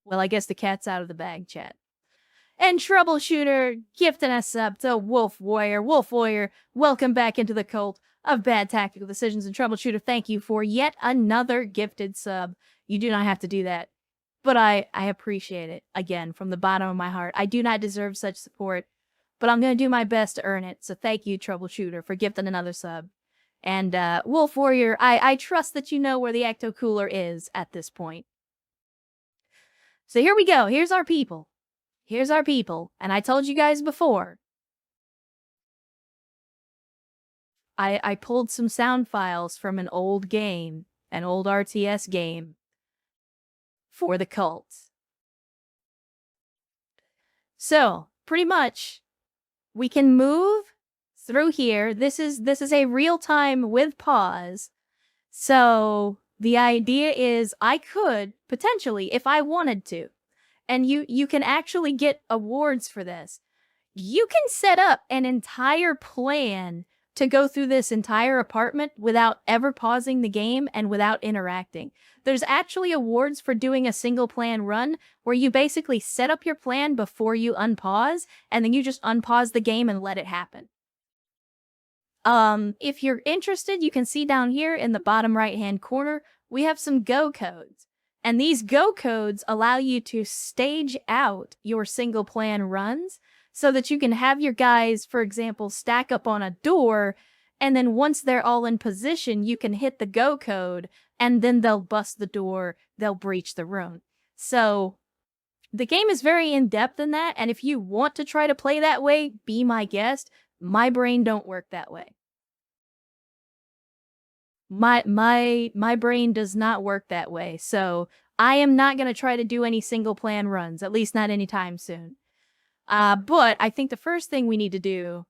Well, I guess the cat's out of the bag, chat. And Troubleshooter gifting us up to Wolf Warrior. Wolf Warrior, welcome back into the cult of bad tactical decisions. And Troubleshooter, thank you for yet another gifted sub. You do not have to do that, but I appreciate it, again, from the bottom of my heart. I do not deserve such support, but I'm going to do my best to earn it. So thank you, Troubleshooter, for gifting another sub. And Wolf Warrior, I trust that you know where the Ecto Cooler is at this point. So here we go. Here's our people. Here's our people. And I told you guys before, I pulled some sound files from an old game, an old RTS game for the cult. So, pretty much, we can move through here. This is a real time with pause. So, the idea is I could, potentially, if I wanted to, and you can actually get awards for this, you can set up an entire plan to go through this entire apartment without ever pausing the game and without interacting. There's actually awards for doing a single plan run where you basically set up your plan before you unpause, and then you just unpause the game and let it happen. If you're interested, you can see down here in the bottom right-hand corner, we have some Go codes. And these Go codes allow you to stage out your single plan runs so that you can have your guys, for example, stack up on a door, and then once they're all in position, you can hit the Go code, and then they'll bust the door, they'll breach the room. So the game is very in-depth in that, and if you want to try to play that way, be my guest. My brain don't work that way. My brain does not work that way, so I am not going to try to do any single plan runs, at least not anytime soon. But I think the first thing we need to do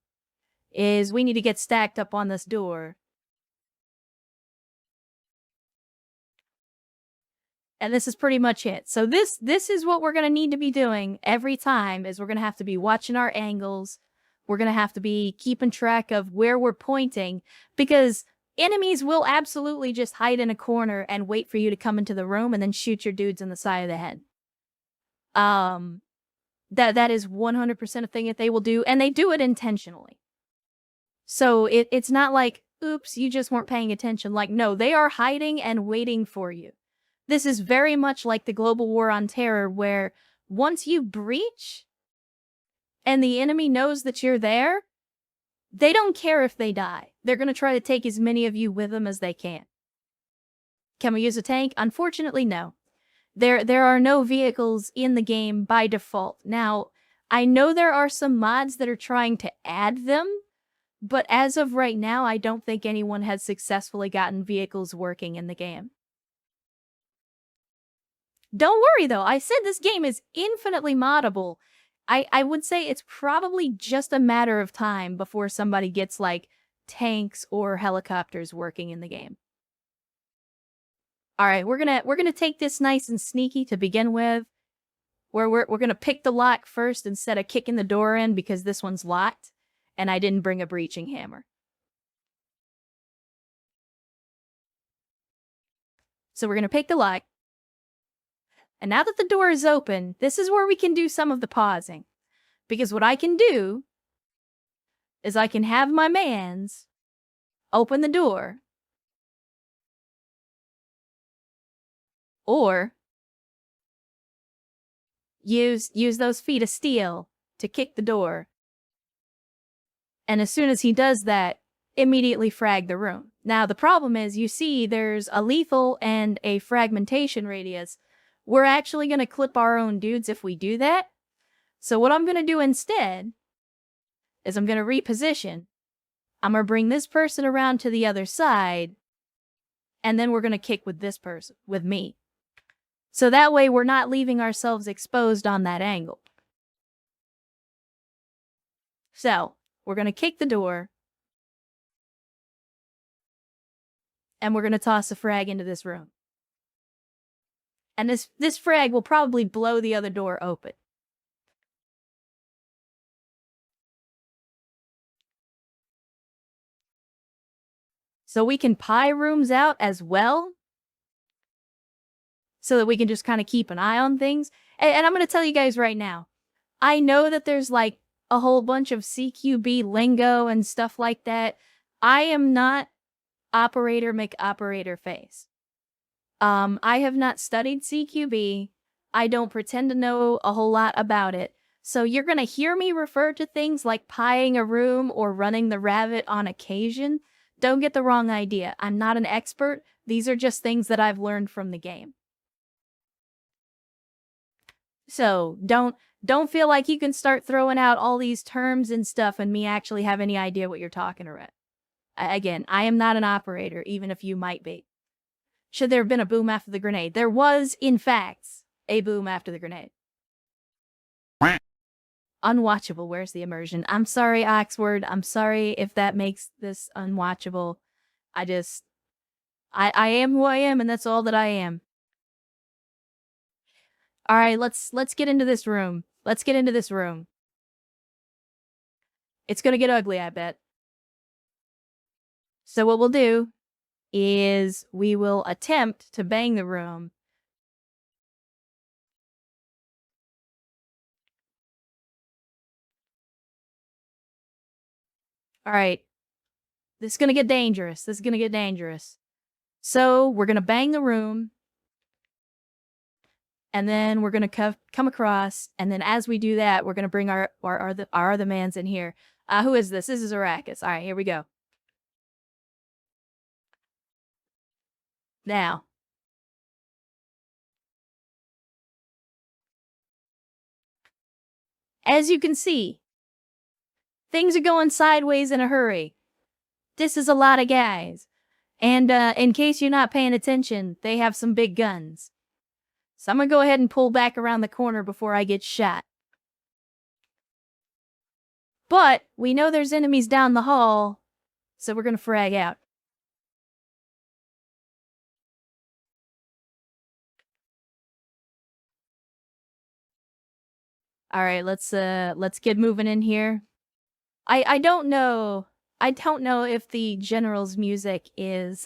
is we need to get stacked up on this door. And this is pretty much it. So this is what we're going to need to be doing every time, is we're going to have to be watching our angles. We're going to have to be keeping track of where we're pointing, because enemies will absolutely just hide in a corner and wait for you to come into the room and then shoot your dudes in the side of the head. That is 100% a thing that they will do, and they do it intentionally. So it's not like, oops, you just weren't paying attention. Like, no, they are hiding and waiting for you. This is very much like the global war on terror, where once you breach and the enemy knows that you're there, they don't care if they die. They're going to try to take as many of you with them as they can. Can we use a tank? Unfortunately, no. There are no vehicles in the game by default. Now, I know there are some mods that are trying to add them, but as of right now, I don't think anyone has successfully gotten vehicles working in the game. Don't worry though, I said this game is infinitely moddable. I would say it's probably just a matter of time before somebody gets like tanks or helicopters working in the game. All right, we're gonna take this nice and sneaky to begin with. Where we're gonna pick the lock first instead of kicking the door in, because this one's locked, and I didn't bring a breaching hammer. So we're gonna pick the lock. And now that the door is open, this is where we can do some of the pausing. Because what I can do is I can have my mans open the door, or use those feet of steel to kick the door. And as soon as he does that, immediately frag the room. Now, the problem is, you see there's a lethal and a fragmentation radius. We're actually going to clip our own dudes if we do that. So what I'm going to do instead is I'm going to reposition. I'm going to bring this person around to the other side, and then we're going to kick with this person, with me. So that way we're not leaving ourselves exposed on that angle. So we're going to kick the door, and we're going to toss a frag into this room. And this frag will probably blow the other door open. So we can pie rooms out as well. so that we can just kind of keep an eye on things. And I'm going to tell you guys right now, I know that there's like a whole bunch of CQB lingo and stuff like that. I am not operator McOperator face. I have not studied CQB. I don't pretend to know a whole lot about it. So you're going to hear me refer to things like pieing a room or running the rabbit on occasion. Don't get the wrong idea. I'm not an expert. These are just things that I've learned from the game. So don't feel like you can start throwing out all these terms and stuff and me actually have any idea what you're talking about. Again, I am not an operator, even if you might be. Should there have been a boom after the grenade? There was, in fact, a boom after the grenade. Unwatchable. Where's the immersion? I'm sorry, Oxford. I'm sorry if that makes this unwatchable. I am who I am, and that's all that I am. All right, let's get into this room. Let's get into this room. It's gonna get ugly, I bet. So what we'll do is we will attempt to bang the room. All right. This is gonna get dangerous. This is gonna get dangerous. So we're gonna bang the room. And then we're going to come across, and then as we do that, we're going to bring our other mans in here. Who is this? This is Arrakis. All right, here we go. Now. As you can see, things are going sideways in a hurry. This is a lot of guys. And in case you're not paying attention, they have some big guns. So I'm going to go ahead and pull back around the corner before I get shot. But we know there's enemies down the hall, so we're going to frag out. All right, let's get moving in here. I don't know. I don't know if the general's music is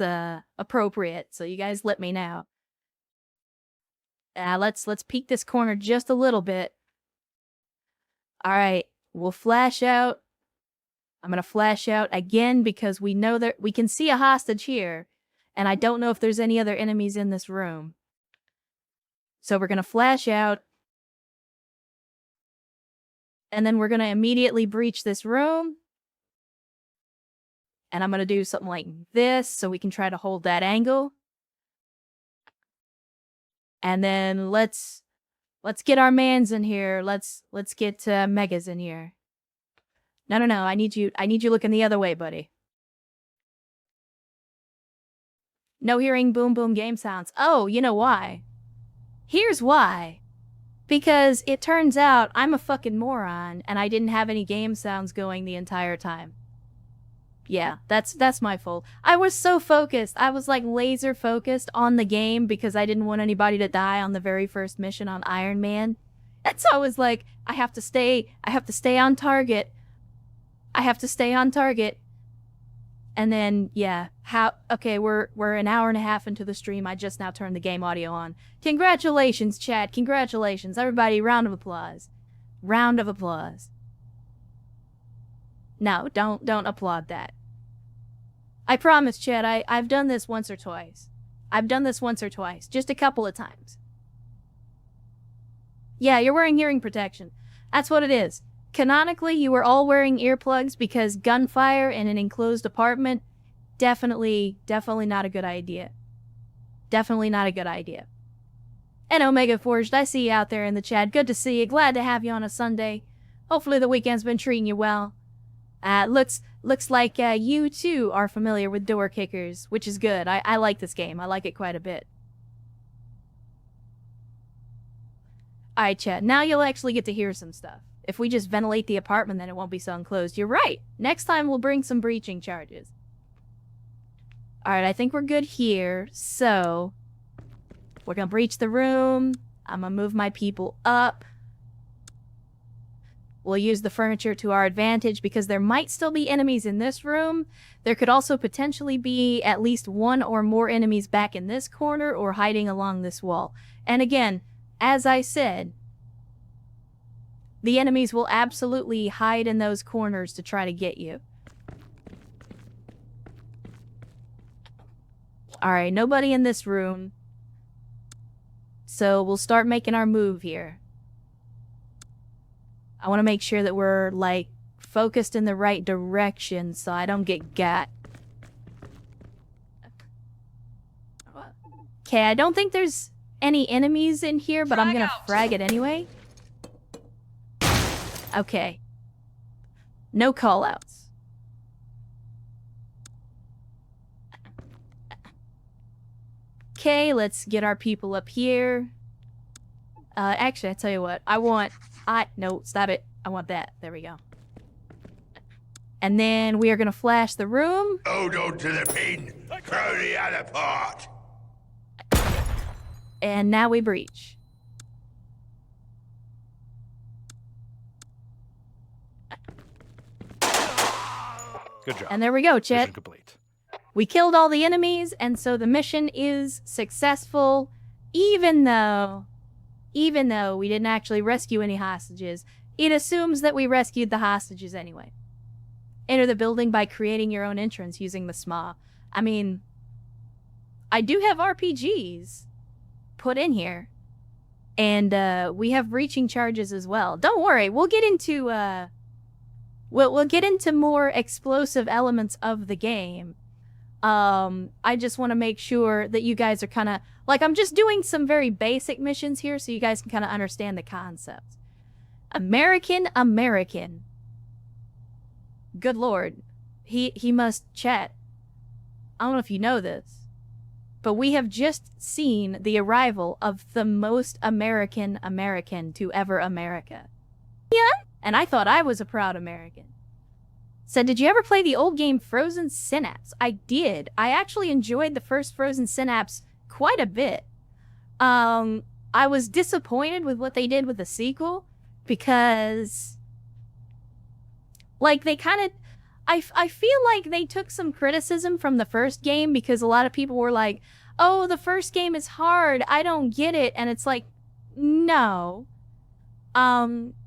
appropriate, so you guys let me know. Let's peek this corner just a little bit. All right, we'll flash out. I'm gonna flash out again because we know that we can see a hostage here, and I don't know if there's any other enemies in this room. So we're gonna flash out, and then we're gonna immediately breach this room. And I'm gonna do something like this so we can try to hold that angle. And then let's get our mans in here. Let's get Megas in here. No. I need you looking the other way, buddy. No hearing boom boom game sounds. Oh, you know why? Here's why. Because it turns out I'm a fucking moron and I didn't have any game sounds going the entire time. Yeah, that's my fault. I was so focused. I was like laser focused on the game because I didn't want anybody to die on the very first mission on Iron Man. And so I was like, I have to stay on target. I have to stay on target. And then, yeah, okay, we're an hour and a half into the stream. I just now turned the game audio on. Congratulations, chat. Congratulations. Everybody, round of applause. Round of applause. No, don't applaud that. I promise, Chad, I've done this once or twice. I've done this once or twice. Just a couple of times. Yeah, you're wearing hearing protection. That's what it is. Canonically, you were all wearing earplugs because gunfire in an enclosed apartment, definitely not a good idea. Definitely not a good idea. And Omega Forged, I see you out there in the chat. Good to see you. Glad to have you on a Sunday. Hopefully the weekend's been treating you well. Looks like you too are familiar with door kickers, which is good. I like this game. I like it quite a bit. Alright, chat. Now you'll actually get to hear some stuff. If we just ventilate the apartment, then it won't be so enclosed. You're right. Next time we'll bring some breaching charges. Alright, I think we're good here. So, we're gonna breach the room. I'm gonna move my people up. We'll use the furniture to our advantage because there might still be enemies in this room. There could also potentially be at least one or more enemies back in this corner or hiding along this wall. And again, as I said, the enemies will absolutely hide in those corners to try to get you. Alright, nobody in this room. So we'll start making our move here. I want to make sure that we're, like, focused in the right direction so I don't get got. Okay, I don't think there's any enemies in here, but I'm gonna frag it anyway. Okay. No callouts. Okay, let's get our people up here. Actually, I tell you what, no, stop it. I want that. There we go. And then we are gonna flash the room. Hold on to the pin. Throw the other part. And now we breach. Good job. And there we go, Chet. Mission complete. We killed all the enemies, and so the mission is successful, even though we didn't actually rescue any hostages. It assumes that we rescued the hostages anyway. Enter the building by creating your own entrance using the SMA. I mean, I do have RPGs put in here, and we have breaching charges as well. Don't worry, we'll get into we'll get into more explosive elements of the game. I just want to make sure that you guys are kind of, like, I'm just doing some very basic missions here so you guys can kind of understand the concept. American. Good Lord. He must chat. I don't know if you know this, but we have just seen the arrival of the most American to ever America. Yeah? And I thought I was a proud American. Said, did you ever play the old game Frozen Synapse? I did. I actually enjoyed the first Frozen Synapse quite a bit. I was disappointed with what they did with the sequel because, like, they kind of, I feel like they took some criticism from the first game because a lot of people were like, oh, the first game is hard, I don't get it. And it's like, no.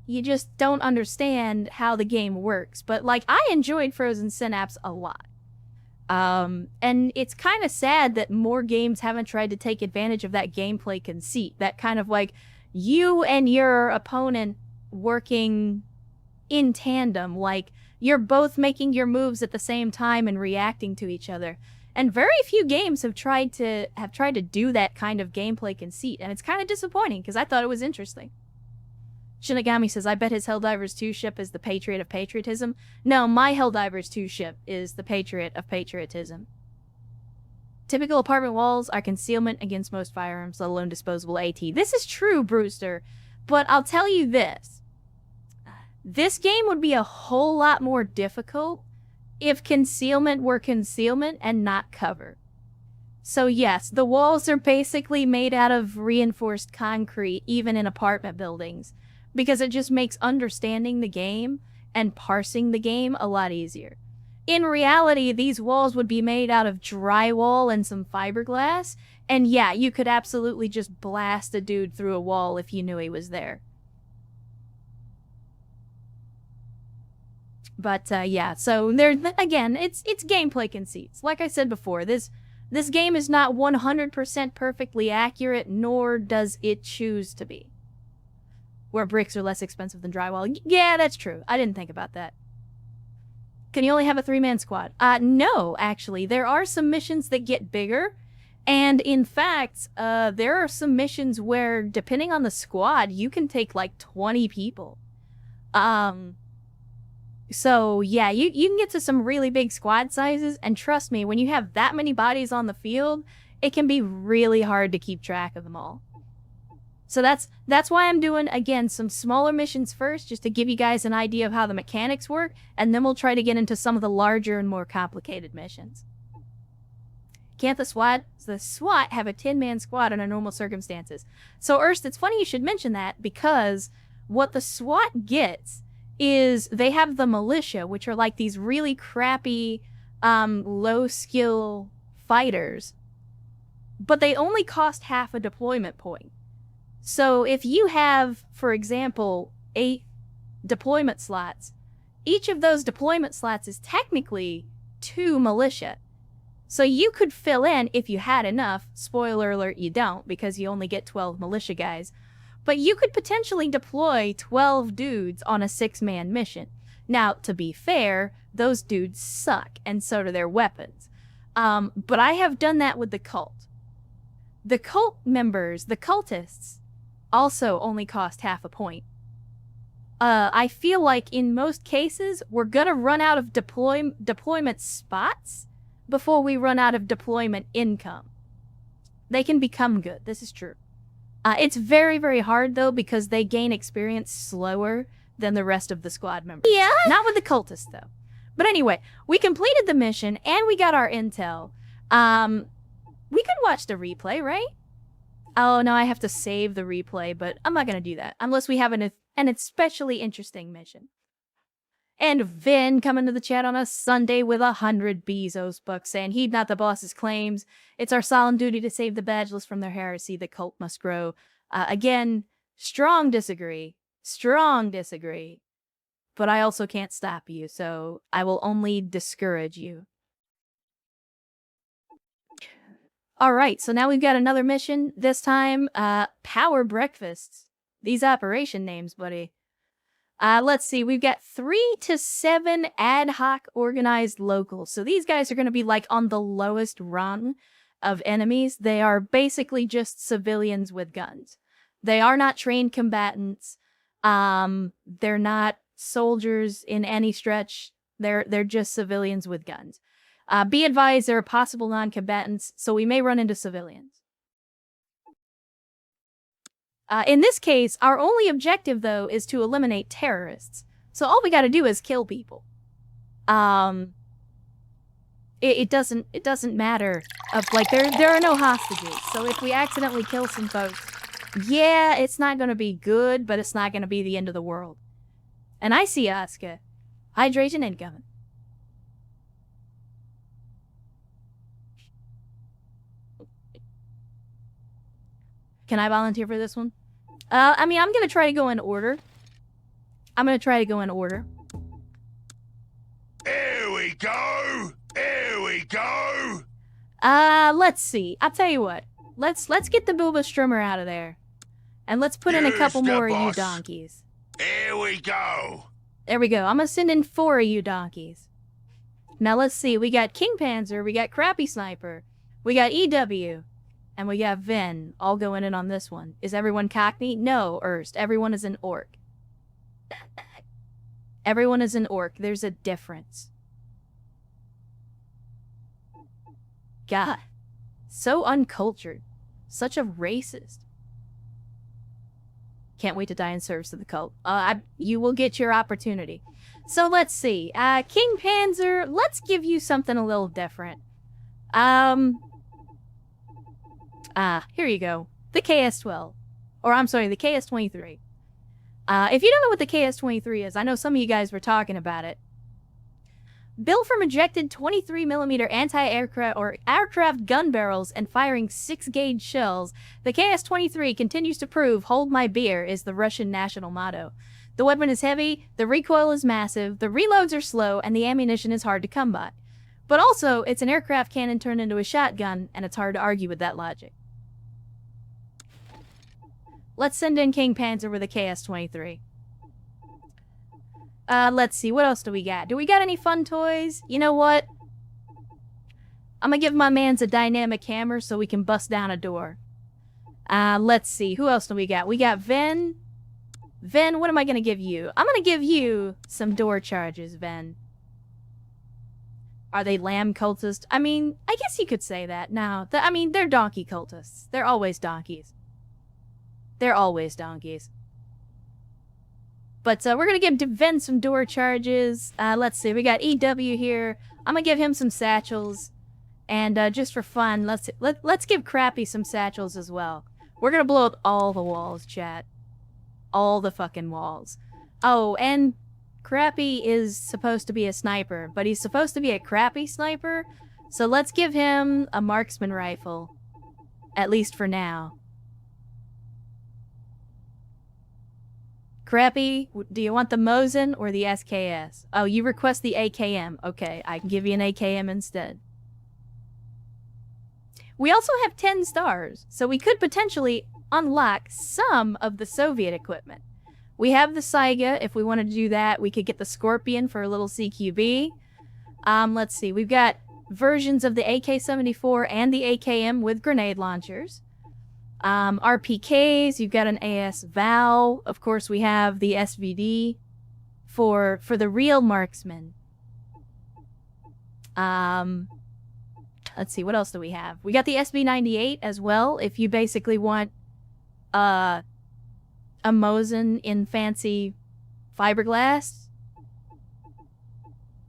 You just don't understand how the game works. But, like, I enjoyed Frozen Synapse a lot. And it's kind of sad that more games haven't tried to take advantage of that gameplay conceit. That kind of, like, you and your opponent working in tandem. Like, you're both making your moves at the same time and reacting to each other. And very few games have tried to do that kind of gameplay conceit. And it's kind of disappointing because I thought it was interesting. Shinigami says, I bet his Helldivers 2 ship is the Patriot of Patriotism. No, my Helldivers 2 ship is the Patriot of Patriotism. Typical apartment walls are concealment against most firearms, let alone disposable AT. This is true, Brewster, but I'll tell you this. This game would be a whole lot more difficult if concealment were concealment and not cover. So yes, the walls are basically made out of reinforced concrete, even in apartment buildings, because it just makes understanding the game and parsing the game a lot easier. In reality, these walls would be made out of drywall and some fiberglass, and yeah, you could absolutely just blast a dude through a wall if you knew he was there. But yeah, so there again, it's gameplay conceits. Like I said before, this game is not 100% perfectly accurate, nor does it choose to be. Where bricks are less expensive than drywall. Yeah, that's true. I didn't think about that. Can you only have a 3-man squad? No, actually. There are some missions that get bigger. And in fact, there are some missions where, depending on the squad, you can take like 20 people. So yeah, you can get to some really big squad sizes. And trust me, when you have that many bodies on the field, it can be really hard to keep track of them all. So that's why I'm doing, again, some smaller missions first, just to give you guys an idea of how the mechanics work, and then we'll try to get into some of the larger and more complicated missions. Can't the SWAT have a 10-man squad under normal circumstances? So, Erst, it's funny you should mention that, because what the SWAT gets is they have the militia, which are like these really crappy, low-skill fighters. But they only cost half a deployment point. So if you have, for example, 8 deployment slots, each of those deployment slots is technically 2 militia. So you could fill in if you had enough. Spoiler alert, you don't, because you only get 12 militia guys. But you could potentially deploy 12 dudes on a 6-man mission. Now, to be fair, those dudes suck, and so do their weapons. But I have done that with the cult. The cult members, the cultists, also only cost half a point. I feel like in most cases, we're gonna run out of deployment spots before we run out of deployment income. They can become good, this is true. It's very, very hard, though, because they gain experience slower than the rest of the squad members. Yeah? Not with the cultists, though. But anyway, we completed the mission, and we got our intel. We could watch the replay, right? Oh, no, I have to save the replay, but I'm not gonna do that. Unless we have an especially interesting mission. And Vin coming to the chat on a Sunday with 100 Bezos bucks saying, heed not the boss's claims. It's our solemn duty to save the badgeless from their heresy. The cult must grow. Again, strong disagree. Strong disagree. But I also can't stop you, so I will only discourage you. Alright, so now we've got another mission. This time, Power Breakfasts. These operation names, buddy. Let's see, we've got 3 to 7 ad hoc organized locals. So these guys are going to be like on the lowest rung of enemies. They are basically just civilians with guns. They are not trained combatants. They're not soldiers in any stretch. They're just civilians with guns. Be advised, there are possible non-combatants, so we may run into civilians. In this case, our only objective, though, is to eliminate terrorists. So all we gotta do is kill people. It doesn't matter. Like, there are no hostages. So if we accidentally kill some folks, yeah, it's not gonna be good, but it's not gonna be the end of the world. And I see Asuka. Hydration incoming. Can I volunteer for this one? I mean, I'm gonna try to go in order. Here we go! Here we go! Let's see. I'll tell you what. Let's get the Booba Strummer out of there. And let's put in a Use couple the more of you boss. donkeys. Here we go! There we go. I'm gonna send in 4 of you donkeys. Now let's see. We got King Panzer, we got Crappy Sniper, we got EW, and we got Vin, all going in on this one. Is everyone Cockney? No, Erst. Everyone is an orc. Everyone is an orc. There's a difference. God. So uncultured. Such a racist. Can't wait to die in service to the cult. You will get your opportunity. So let's see. King Panzer, let's give you something a little different. Here you go. The KS-12. Or, I'm sorry, the KS-23. If you don't know what the KS-23 is, I know some of you guys were talking about it. Built from ejected 23mm anti-aircraft or aircraft gun barrels and firing 6-gauge shells, the KS-23 continues to prove "Hold my beer" is the Russian national motto. The weapon is heavy, the recoil is massive, the reloads are slow, and the ammunition is hard to come by. But also, it's an aircraft cannon turned into a shotgun, and it's hard to argue with that logic. Let's send in King Panzer with a KS-23. Let's see, what else do we got? Do we got any fun toys? You know what? I'm gonna give my mans a dynamic hammer so we can bust down a door. Let's see, who else do we got? We got Ven. Ven, what am I gonna give you? I'm gonna give you some door charges, Ven. Are they lamb cultists? I mean, I guess you could say that. No, I mean, they're donkey cultists. They're always donkeys. They're always donkeys. But we're going to give Ven some door charges. Let's see, we got EW here. I'm going to give him some satchels. And just for fun, let's give Crappy some satchels as well. We're going to blow up all the walls, chat. All the fucking walls. Oh, and Crappy is supposed to be a sniper, but he's supposed to be a crappy sniper, so let's give him a marksman rifle. At least for now. Crappy, do you want the Mosin or the SKS? Oh, you request the AKM. Okay, I can give you an AKM instead. We also have 10 stars, so we could potentially unlock some of the Soviet equipment. We have the Saiga. If we wanted to do that, we could get the Scorpion for a little CQB. Let's see. We've got versions of the AK-74 and the AKM with grenade launchers. RPKs, you've got an AS Val. Of course, we have the SVD for the real marksman. Let's see, what else do we have? We got the SB98 as well, if you basically want a Mosin in fancy fiberglass.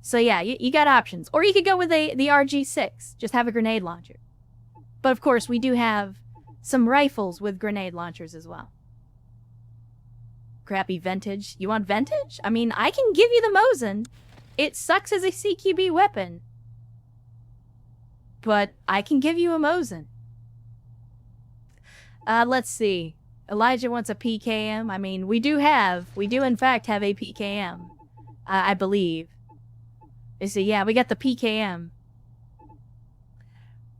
So yeah, you got options. Or you could go with the RG6, just have a grenade launcher. But of course, we do have some rifles with grenade launchers as well. Crappy vintage. You want vintage? I mean, I can give you the Mosin. It sucks as a CQB weapon. But I can give you a Mosin. Let's see. Elijah wants a PKM. I mean, we do in fact have a PKM. I believe. So yeah, we got the PKM.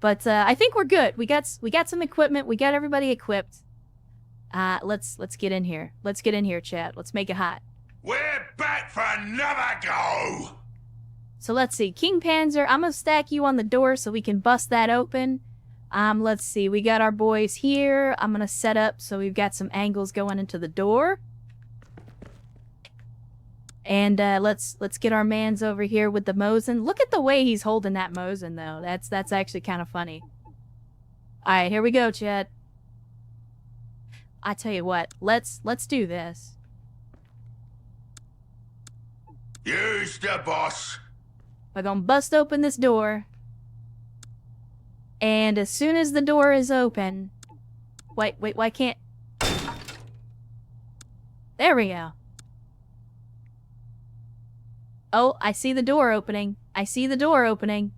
But I think we're good. We got some equipment. We got everybody equipped. Let's get in here. Let's get in here, chat. Let's make it hot. We're back for another go! So let's see. King Panzer, I'm gonna stack you on the door so we can bust that open. Let's see. We got our boys here. I'm gonna set up so we've got some angles going into the door. And let's get our mans over here with the Mosin. Look at the way he's holding that Mosin, though. That's actually kind of funny. All right, here we go, Chad. I tell you what, let's do this. Use the boss. We're gonna bust open this door. And as soon as the door is open... Wait, why can't... There we go. Oh, I see the door opening. I see the door opening.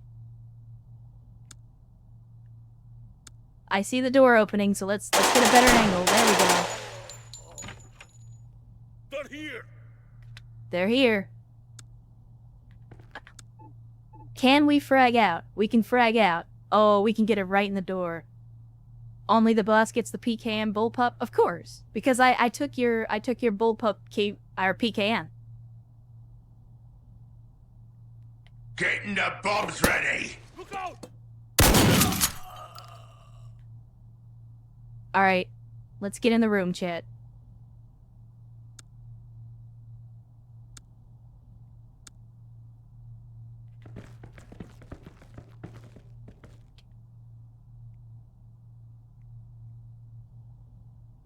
I see the door opening, so let's get a better angle. There we go. They're here. They're here. Can we frag out? We can frag out. Oh, we can get it right in the door. Only the boss gets the PKM bullpup? Of course, because I took your bullpup PKM. Getting the bombs ready. Look out! All right, let's get in the room, chat.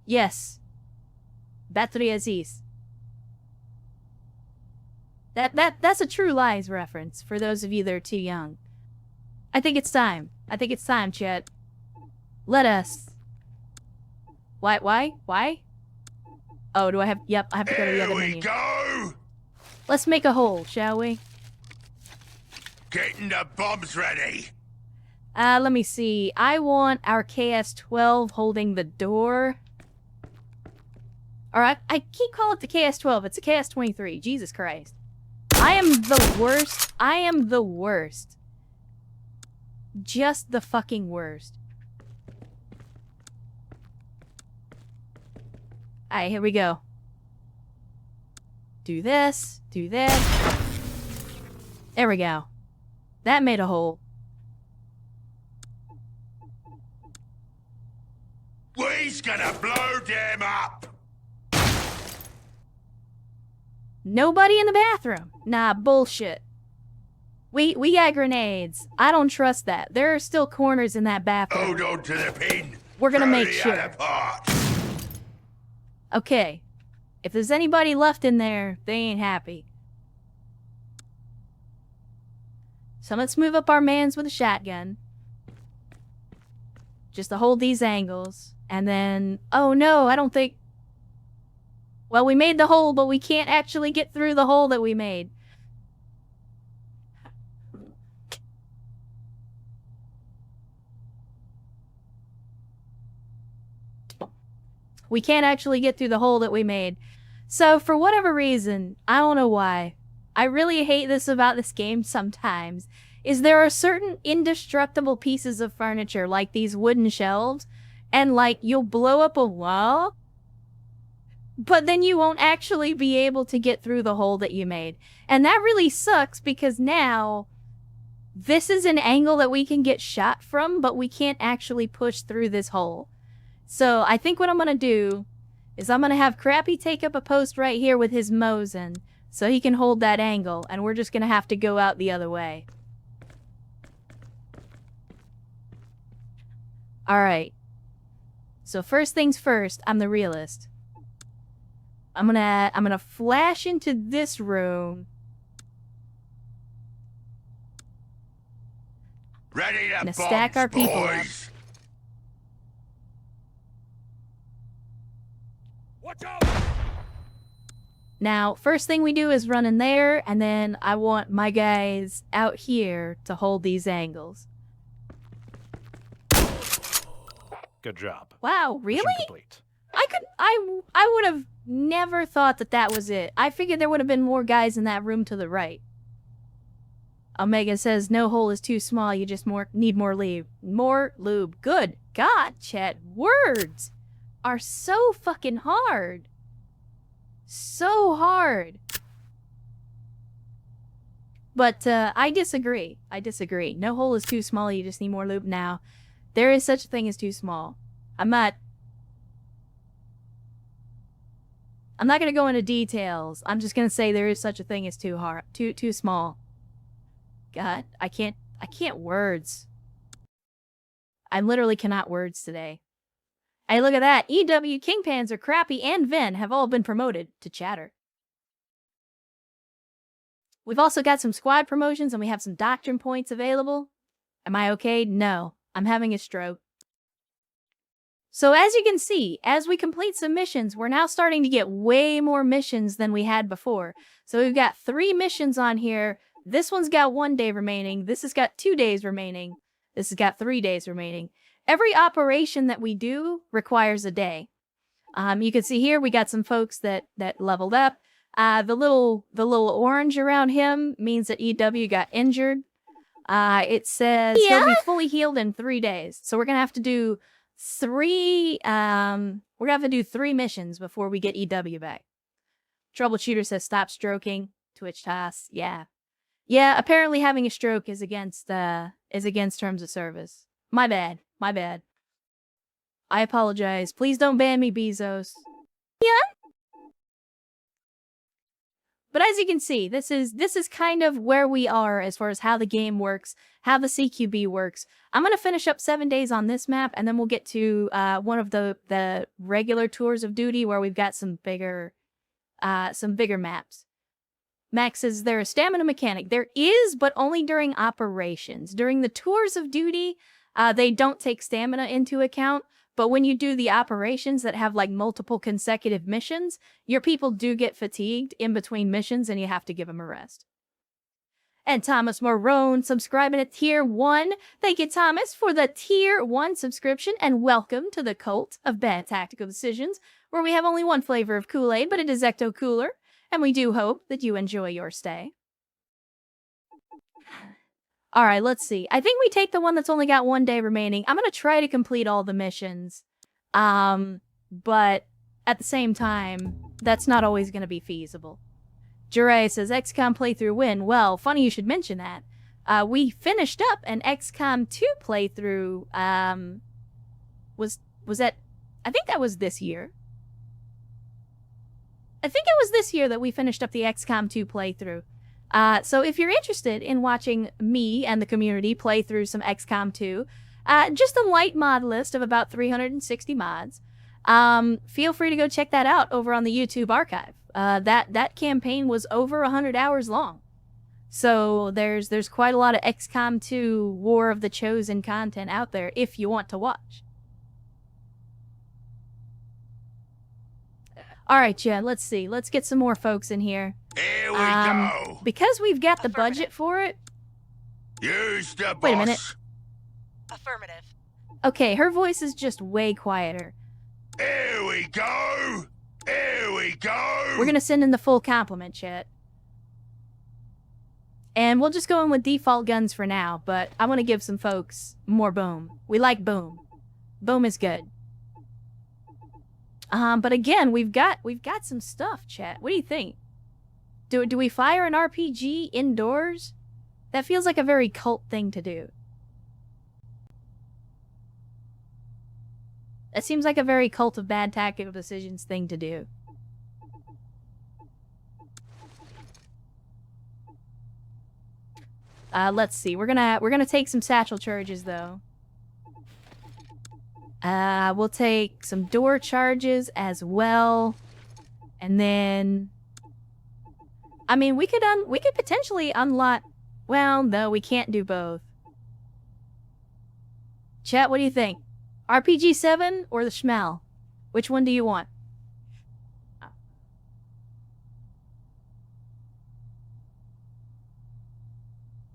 Yes. Battery Aziz. That's a True Lies reference, for those of you that are too young. I think it's time. I think it's time, chat. Let us... Why? Oh, do I have... Yep, I have to go to the other menu. Here we go! Let's make a hole, shall we? Getting the bombs ready. Let me see. I want our KS-12 holding the door. Alright, I keep calling it the KS-12. It's a KS-23. Jesus Christ. I am the worst. I am the worst. Just the fucking worst. Alright, here we go. Do this. Do this. There we go. That made a hole. We's gonna blow them up. Nobody in the bathroom. Nah, bullshit. We got grenades. I don't trust that. There are still corners in that bathroom. Hold on to the pin. We're gonna Throw make the sure. other part. Okay. If there's anybody left in there, they ain't happy. So let's move up our mans with a shotgun. Just to hold these angles. And then... Oh no, I don't think... Well, we made the hole, but we can't actually get through the hole that we made. We can't actually get through the hole that we made. So, for whatever reason, I don't know why, I really hate this about this game sometimes, is there are certain indestructible pieces of furniture, like these wooden shelves, and like, you'll blow up a wall, but then you won't actually be able to get through the hole that you made. And that really sucks because now this is an angle that we can get shot from, but we can't actually push through this hole. So I think what I'm going to do is I'm going to have Crappy take up a post right here with his Mosin so he can hold that angle, and we're just going to have to go out the other way. Alright. So first things first, I'm the realist. I'm gonna flash into this room. Ready to Gonna stack our people up. Watch out! Now, first thing we do is run in there, and then I want my guys out here to hold these angles. Good job. Wow, Mission really? complete. I would have never thought that that was it. I figured there would have been more guys in that room to the right. Omega says, no hole is too small, you just need more lube. More lube. Good God, Chet. Words are so fucking hard. So hard. But, I disagree. I disagree. No hole is too small, you just need more lube. Now, there is such a thing as too small. I'm not gonna go into details. I'm just gonna say there is such a thing as too small. God, I can't words. I literally cannot words today. Hey, look at that. EW, King Panzer, Crappy, and Vin have all been promoted to chatter. We've also got some squad promotions, and we have some doctrine points available. Am I okay? No. I'm having a stroke. So as you can see, as we complete some missions, we're now starting to get way more missions than we had before. So we've got 3 missions on here. This one's got 1 day remaining. This has got 2 days remaining. This has got 3 days remaining. Every operation that we do requires a day. You can see here we got some folks that leveled up. The little orange around him means that EW got injured. It says he'll be fully healed in 3 days. So we're gonna have to do 3 missions before we get EW back. Troubleshooter says stop stroking. Twitch toss. Yeah. Yeah, apparently having a stroke is against terms of service. My bad. My bad. I apologize. Please don't ban me, Bezos. Yeah. But as you can see, this is kind of where we are as far as how the game works, how the CQB works. I'm going to finish up 7 days on this map, and then we'll get to one of the regular tours of duty where we've got some bigger maps. Max says there a stamina mechanic. There is, but only during operations. During the tours of duty, they don't take stamina into account. But when you do the operations that have like multiple consecutive missions, your people do get fatigued in between missions and you have to give them a rest. And Thomas Morone subscribing at Tier 1. Thank you, Thomas, for the Tier 1 subscription, and welcome to the cult of bad tactical decisions, where we have only one flavor of Kool-Aid, but it is Ecto Cooler, and we do hope that you enjoy your stay. Alright, let's see. I think we take the one that's only got 1 day remaining. I'm gonna try to complete all the missions. But at the same time, that's not always gonna be feasible. Jure says, XCOM playthrough win. Well, funny you should mention that. We finished up an XCOM 2 playthrough, was that, I think that was this year. I think it was this year that we finished up the XCOM 2 playthrough. So if you're interested in watching me and the community play through some XCOM 2, just a light mod list of about 360 mods, feel free to go check that out over on the YouTube archive. That campaign was over 100 hours long. So there's quite a lot of XCOM 2 War of the Chosen content out there if you want to watch. Alright, yeah, let's see. Let's get some more folks in here. Here we go. Because we've got the budget for it. Use the boss. Wait a minute. Affirmative. Okay, her voice is just way quieter. Here we go. Here we go. We're gonna send in the full complement, chat. And we'll just go in with default guns for now, but I want to give some folks more boom. We like boom. Boom is good. But again, we've got some stuff, chat. What do you think? Do we fire an RPG indoors? That feels like a very cult thing to do. That seems like a very cult of bad tactical decisions thing to do. Let's see. We're gonna take some satchel charges though. We'll take some door charges as well. And then I mean, we could potentially unlock. Well, no, we can't do both. Chat, what do you think? RPG 7 or the Schmel? Which one do you want?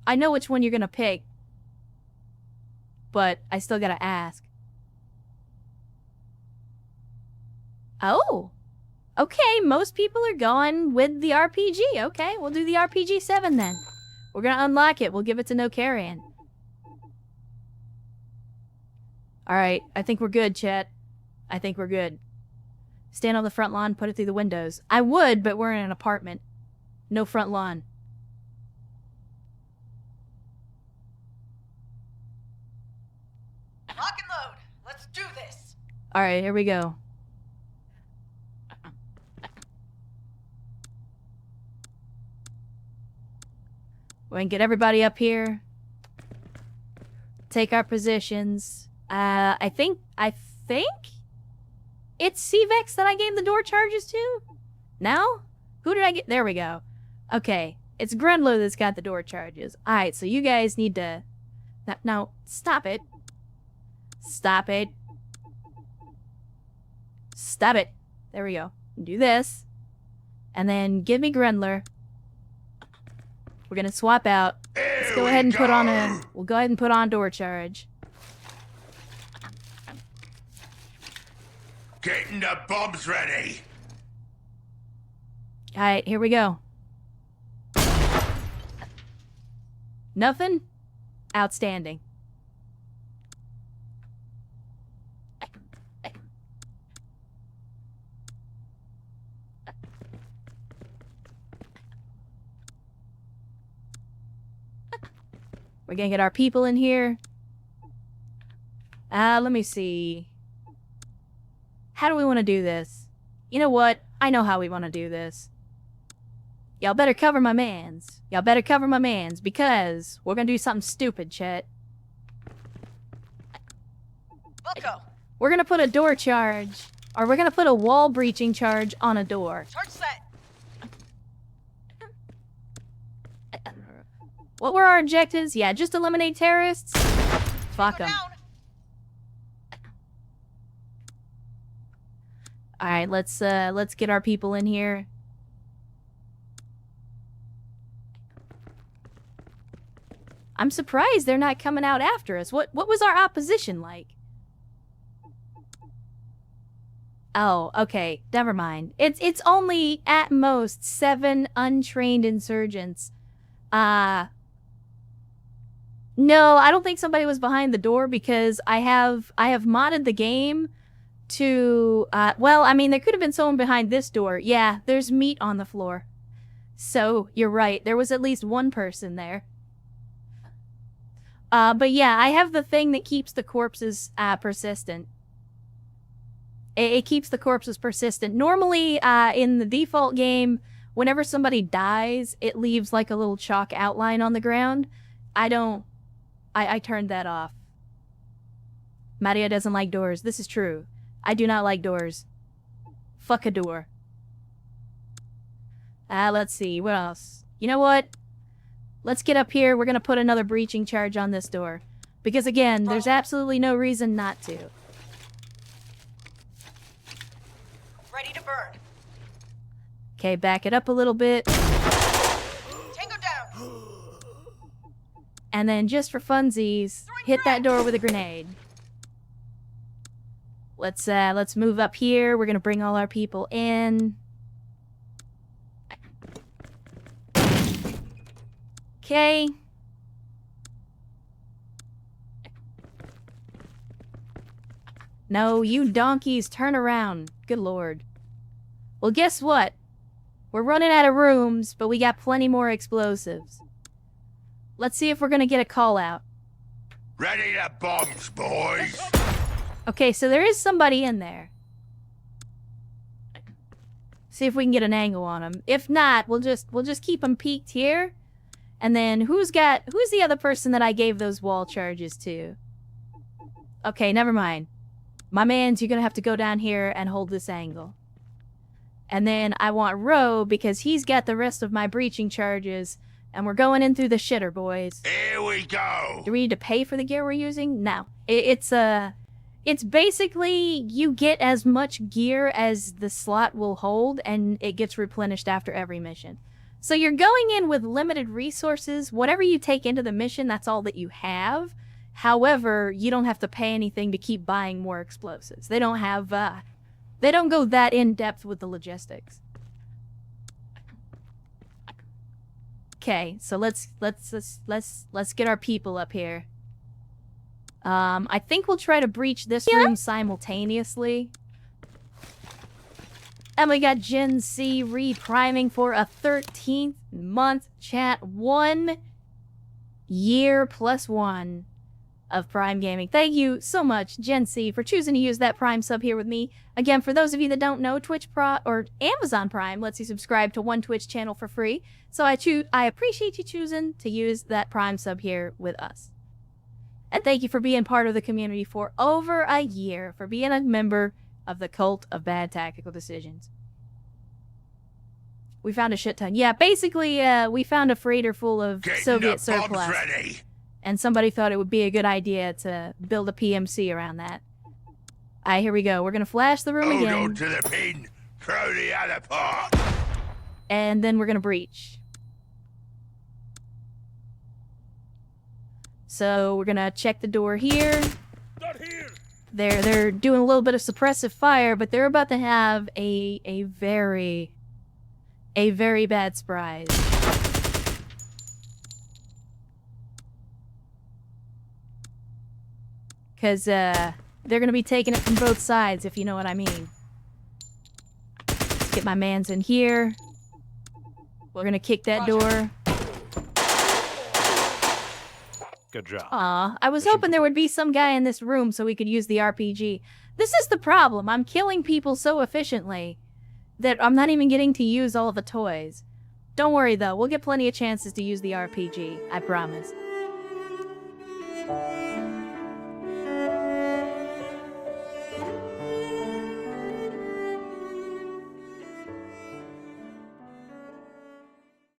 I know which one you're gonna pick, but I still gotta ask. Oh! Okay, most people are going with the RPG. Okay, we'll do the RPG 7 then. We're gonna unlock it. We'll give it to No Carrion. Alright, I think we're good, chat. I think we're good. Stand on the front lawn, put it through the windows. I would, but we're in an apartment. No front lawn. Lock and load. Let's do this. Alright, here we go. We're gonna get everybody up here. Take our positions. I think it's C-Vex that I gave the door charges to? No? Who did I get? There we go. Okay, it's Grenlow that's got the door charges. Alright, so you guys need to... No, stop it. Stop it. Stop it. There we go. Do this. And then give me Grenler. We're gonna swap out. Let's go ahead and put on a... We'll go ahead and put on door charge. Getting the bombs ready. Alright, here we go. Nothing? Outstanding. We're gonna get our people in here. Let me see. How do we want to do this? You know what? I know how we want to do this. Y'all better cover my mans. Y'all better cover my mans, because we're gonna do something stupid, chat. Wilco. We're gonna put a door charge, or we're gonna put a wall breaching charge on a door. Charge set. What were our objectives? Yeah, just eliminate terrorists. Fuck them. Alright, let's get our people in here. I'm surprised they're not coming out after us. What was our opposition like? Oh, okay. Never mind. It's only at most 7 untrained insurgents. No, I don't think somebody was behind the door, because I have modded the game to well, I mean, there could have been someone behind this door. Yeah, there's meat on the floor. So, you're right. There was at least one person there. But yeah, I have the thing that keeps the corpses persistent. It keeps the corpses persistent. Normally, in the default game, whenever somebody dies, it leaves like a little chalk outline on the ground. I turned that off. Maria doesn't like doors. This is true. I do not like doors. Fuck a door. Let's see. What else? You know what? Let's get up here. We're gonna put another breaching charge on this door. Because again, there's absolutely no reason not to. Ready to burn. Okay, back it up a little bit. Tango down. And then just for funsies, hit that door with a grenade. Let's move up here. We're gonna bring all our people in. Okay. No, you donkeys, turn around. Good lord. Well, guess what? We're running out of rooms, but we got plenty more explosives. Let's see if we're gonna get a call out. Ready to bombs, boys. Okay, so there is somebody in there. See if we can get an angle on him. If not, we'll just keep him peeked here. And then who's the other person that I gave those wall charges to? Okay, never mind. My mans, you're gonna have to go down here and hold this angle. And then I want Ro because he's got the rest of my breaching charges. And we're going in through the shitter, boys. Here we go. Do we need to pay for the gear we're using? No. It's basically you get as much gear as the slot will hold, and it gets replenished after every mission. So you're going in with limited resources. Whatever you take into the mission, that's all that you have. However, you don't have to pay anything to keep buying more explosives. They don't have, they don't go that in-depth with the logistics. Okay, so let's get our people up here. I think we'll try to breach this room simultaneously. And we got Gen C re-priming for a 13th month, chat. 1 year plus 1 of Prime Gaming. Thank you so much, Gen C, for choosing to use that Prime sub here with me. Again, for those of you that don't know, Amazon Prime lets you subscribe to one Twitch channel for free. So I appreciate you choosing to use that Prime sub here with us. And thank you for being part of the community for over a year, for being a member of the cult of bad tactical decisions. We found a shit ton. Yeah, basically, we found a freighter full of Soviet surplus. Ready. And somebody thought it would be a good idea to build a PMC around that. Alright, here we go. We're gonna flash the room again. Hold on to the pin. Throw the other part. And then we're gonna breach. So we're gonna check the door here. Not here. They're doing a little bit of suppressive fire, but they're about to have a very bad surprise. Because, they're gonna be taking it from both sides, if you know what I mean. Let's get my mans in here. We're gonna kick that door. Good job. Aw, I was hoping there would be some guy in this room so we could use the RPG. This is the problem. I'm killing people so efficiently that I'm not even getting to use all of the toys. Don't worry, though. We'll get plenty of chances to use the RPG. I promise.